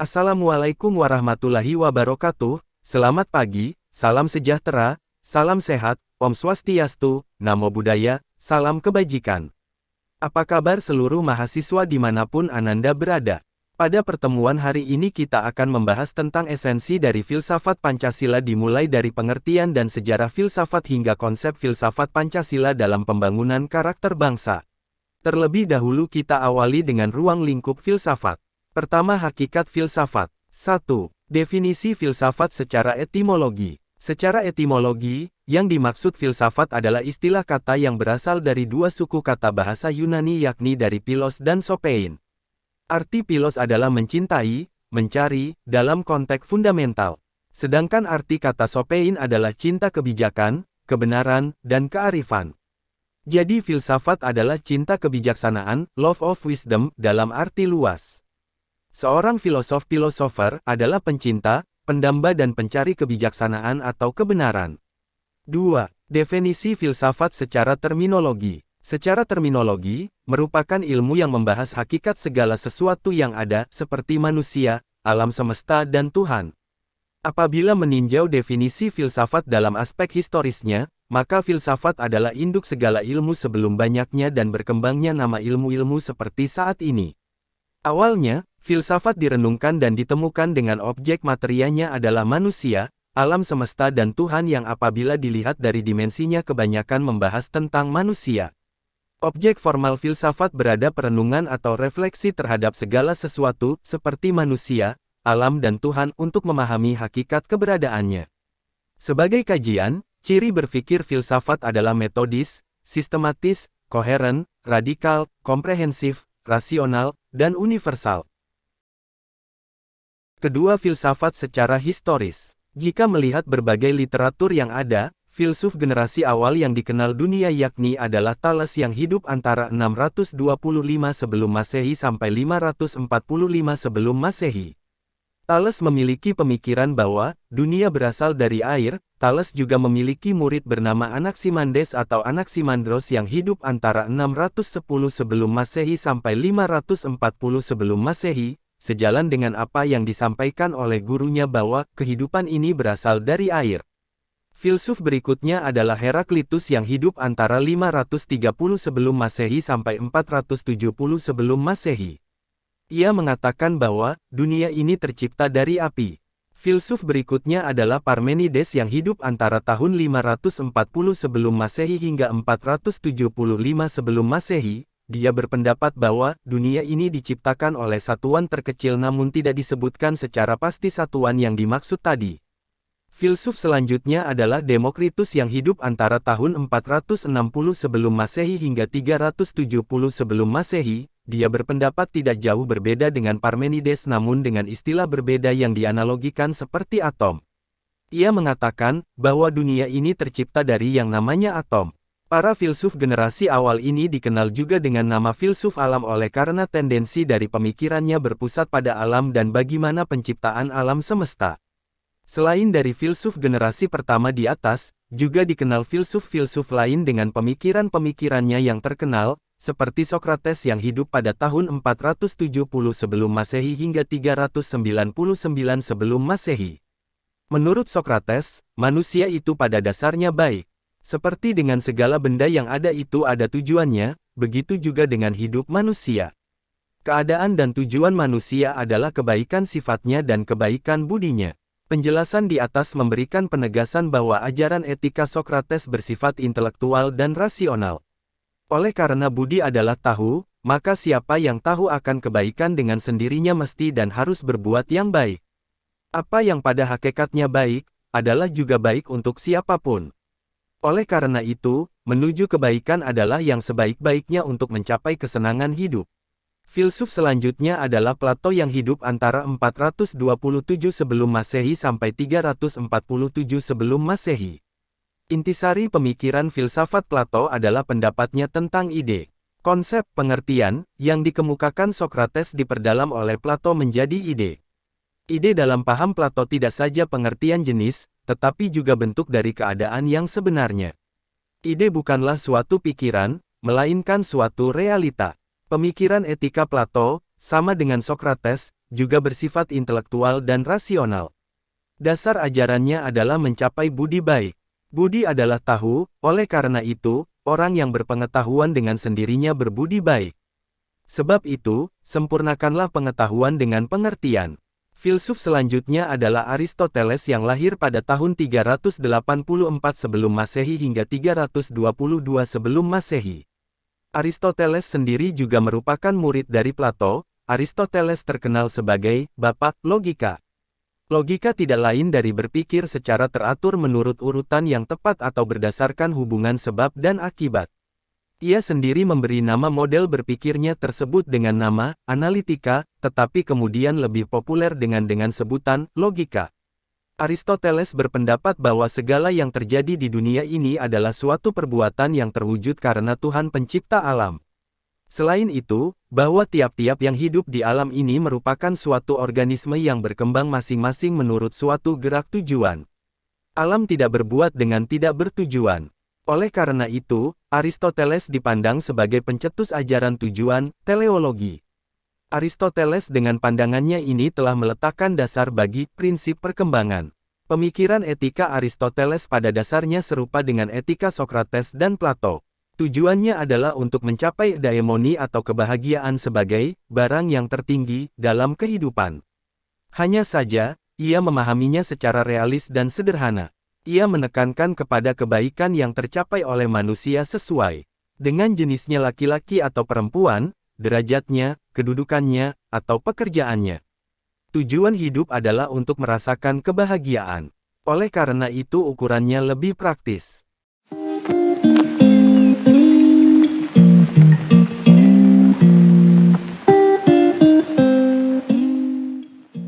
Assalamualaikum warahmatullahi wabarakatuh, selamat pagi, salam sejahtera, salam sehat, Om Swastiastu, Namo Buddhaya, salam kebajikan. Apa kabar seluruh mahasiswa dimanapun Ananda berada? Pada pertemuan hari ini kita akan membahas tentang esensi dari filsafat Pancasila dimulai dari pengertian dan sejarah filsafat hingga konsep filsafat Pancasila dalam pembangunan karakter bangsa. Terlebih dahulu kita awali dengan ruang lingkup filsafat. Pertama, hakikat filsafat. 1. Definisi filsafat secara etimologi. Secara etimologi, yang dimaksud filsafat adalah istilah kata yang berasal dari dua suku kata bahasa Yunani yakni dari philos dan sopein. Arti philos adalah mencintai, mencari, dalam konteks fundamental. Sedangkan arti kata sopein adalah cinta kebijakan, kebenaran, dan kearifan. Jadi filsafat adalah cinta kebijaksanaan, love of wisdom, dalam arti luas. Seorang filosof-filosofer adalah pencinta, pendamba dan pencari kebijaksanaan atau kebenaran. 2. Definisi filsafat secara terminologi. Secara terminologi, merupakan ilmu yang membahas hakikat segala sesuatu yang ada, seperti manusia, alam semesta dan Tuhan. Apabila meninjau definisi filsafat dalam aspek historisnya, maka filsafat adalah induk segala ilmu sebelum banyaknya dan berkembangnya nama ilmu-ilmu seperti saat ini. Awalnya, filsafat direnungkan dan ditemukan dengan objek materianya adalah manusia, alam semesta dan Tuhan yang apabila dilihat dari dimensinya kebanyakan membahas tentang manusia. Objek formal filsafat berada perenungan atau refleksi terhadap segala sesuatu, seperti manusia, alam dan Tuhan untuk memahami hakikat keberadaannya. Sebagai kajian, ciri berpikir filsafat adalah metodis, sistematis, koheren, radikal, komprehensif, rasional, dan universal. Kedua, filsafat secara historis. Jika melihat berbagai literatur yang ada, filsuf generasi awal yang dikenal dunia yakni adalah Thales yang hidup antara 625 sebelum Masehi sampai 545 sebelum Masehi. Thales memiliki pemikiran bahwa dunia berasal dari air. Thales juga memiliki murid bernama Anaximandes atau Anaximandros yang hidup antara 610 sebelum Masehi sampai 540 sebelum Masehi, sejalan dengan apa yang disampaikan oleh gurunya bahwa kehidupan ini berasal dari air. Filsuf berikutnya adalah Heraklitus yang hidup antara 530 sebelum Masehi sampai 470 sebelum Masehi. Ia mengatakan bahwa dunia ini tercipta dari api. Filsuf berikutnya adalah Parmenides yang hidup antara tahun 540 sebelum Masehi hingga 475 sebelum Masehi. Dia berpendapat bahwa dunia ini diciptakan oleh satuan terkecil namun tidak disebutkan secara pasti satuan yang dimaksud tadi. Filsuf selanjutnya adalah Demokritus yang hidup antara tahun 460 sebelum Masehi hingga 370 sebelum Masehi. Dia berpendapat tidak jauh berbeda dengan Parmenides namun dengan istilah berbeda yang dianalogikan seperti atom. Ia mengatakan bahwa dunia ini tercipta dari yang namanya atom. Para filsuf generasi awal ini dikenal juga dengan nama filsuf alam oleh karena tendensi dari pemikirannya berpusat pada alam dan bagaimana penciptaan alam semesta. Selain dari filsuf generasi pertama di atas, juga dikenal filsuf-filsuf lain dengan pemikiran-pemikirannya yang terkenal, seperti Sokrates yang hidup pada tahun 470 sebelum Masehi hingga 399 sebelum Masehi. Menurut Sokrates, manusia itu pada dasarnya baik. Seperti dengan segala benda yang ada itu ada tujuannya, begitu juga dengan hidup manusia. Keadaan dan tujuan manusia adalah kebaikan sifatnya dan kebaikan budinya. Penjelasan di atas memberikan penegasan bahwa ajaran etika Sokrates bersifat intelektual dan rasional. Oleh karena budi adalah tahu, maka siapa yang tahu akan kebaikan dengan sendirinya mesti dan harus berbuat yang baik. Apa yang pada hakikatnya baik, adalah juga baik untuk siapapun. Oleh karena itu, menuju kebaikan adalah yang sebaik-baiknya untuk mencapai kesenangan hidup. Filsuf selanjutnya adalah Plato yang hidup antara 427 sebelum Masehi sampai 347 sebelum Masehi. Intisari pemikiran filsafat Plato adalah pendapatnya tentang ide. Konsep pengertian yang dikemukakan Sokrates diperdalam oleh Plato menjadi ide. Ide dalam paham Plato tidak saja pengertian jenis, tetapi juga bentuk dari keadaan yang sebenarnya. Ide bukanlah suatu pikiran, melainkan suatu realita. Pemikiran etika Plato, sama dengan Sokrates, juga bersifat intelektual dan rasional. Dasar ajarannya adalah mencapai budi baik. Budi adalah tahu, oleh karena itu, orang yang berpengetahuan dengan sendirinya berbudi baik. Sebab itu, sempurnakanlah pengetahuan dengan pengertian. Filsuf selanjutnya adalah Aristoteles yang lahir pada tahun 384 sebelum Masehi hingga 322 sebelum Masehi. Aristoteles sendiri juga merupakan murid dari Plato. Aristoteles terkenal sebagai bapak logika. Logika tidak lain dari berpikir secara teratur menurut urutan yang tepat atau berdasarkan hubungan sebab dan akibat. Ia sendiri memberi nama model berpikirnya tersebut dengan nama analitika, tetapi kemudian lebih populer dengan sebutan logika. Aristoteles berpendapat bahwa segala yang terjadi di dunia ini adalah suatu perbuatan yang terwujud karena Tuhan pencipta alam. Selain itu, bahwa tiap-tiap yang hidup di alam ini merupakan suatu organisme yang berkembang masing-masing menurut suatu gerak tujuan. Alam tidak berbuat dengan tidak bertujuan. Oleh karena itu, Aristoteles dipandang sebagai pencetus ajaran tujuan, teleologi. Aristoteles dengan pandangannya ini telah meletakkan dasar bagi prinsip perkembangan. Pemikiran etika Aristoteles pada dasarnya serupa dengan etika Sokrates dan Plato. Tujuannya adalah untuk mencapai daimoni atau kebahagiaan sebagai barang yang tertinggi dalam kehidupan. Hanya saja, ia memahaminya secara realis dan sederhana. Ia menekankan kepada kebaikan yang tercapai oleh manusia sesuai dengan jenisnya laki-laki atau perempuan, derajatnya, kedudukannya, atau pekerjaannya. Tujuan hidup adalah untuk merasakan kebahagiaan. Oleh karena itu ukurannya lebih praktis.